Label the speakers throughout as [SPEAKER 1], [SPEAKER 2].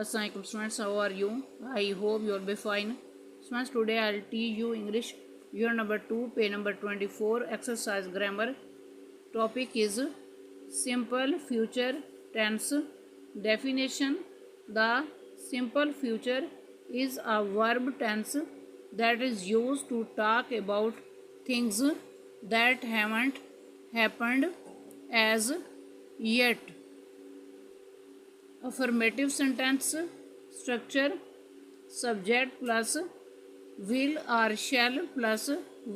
[SPEAKER 1] Assalamualaikum students, how are you? I hope you will be fine. Students, today I will teach you English year number 2, page number 24, exercise grammar. Topic is simple future tense. Definition: the simple future is a verb tense that is used to talk about things that haven't happened as yet. Affirmative sentence structure: subject plus will or shall plus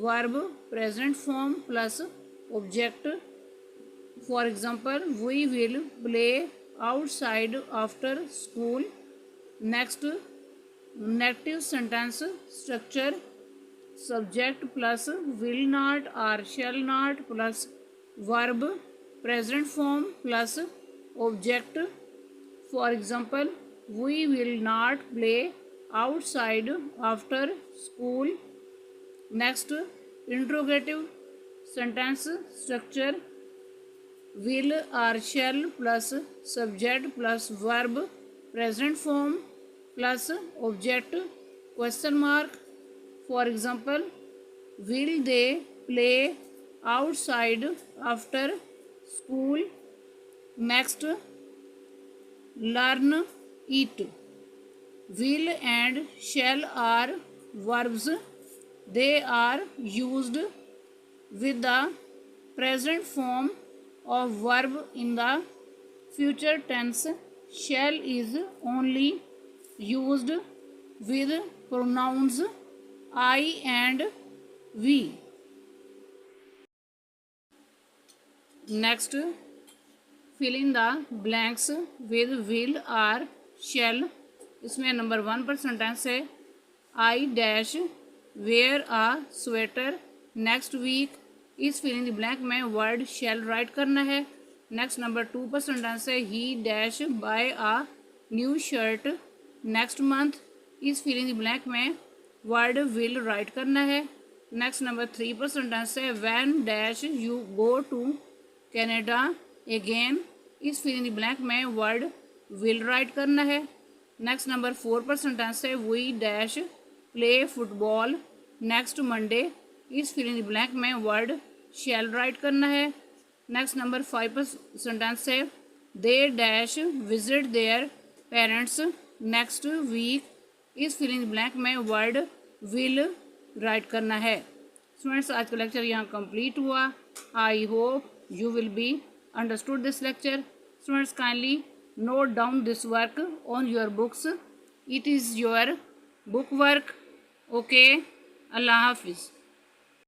[SPEAKER 1] verb present form plus object. For example, we will play outside after school. Next, negative sentence structure: subject plus will not or shall not plus verb present form plus object. For example, we will not play outside after school. Next, interrogative sentence structure: will or shall plus subject plus verb present form plus object question mark. For example, will they play outside after school? Next, learn, eat. Will and shall are verbs. They are used with the present form of verb in the future tense. Shall is only used with pronouns I and we. Next, fill in the blanks with will or shall. इसमें नंबर 1 पर sentence है I dash wear a sweater next week. इस fill in the blank में word shall write करना है. Next number 2 पर sentence है he dash buy a new shirt next month. इस फिल इन द ब्लैंक में वर्ड विल राइट करना है. नेक्स्ट नंबर 3 पर सेंटेंस है when dash you go to Canada again. इस फिल इन द ब्लैंक में वर्ड विल राइट करना है. नेक्स्ट नंबर 4 पर सेंटेंस है we dash play football next Monday. इस फिल इन द ब्लैंक में वर्ड शैल राइट करना है. नेक्स्ट नंबर 5 पर सेंटेंस है they dash visit their parents next week. इस फिल इन द ब्लैंक में वर्ड विल राइट करना है. स्टूडेंट्स, आज का लेक्चर यहाँ कंप्लीट हुआ. I hope you will be understood this lecture. Students, kindly note down this work on your books. It is your book work. Okay, Allah Hafiz.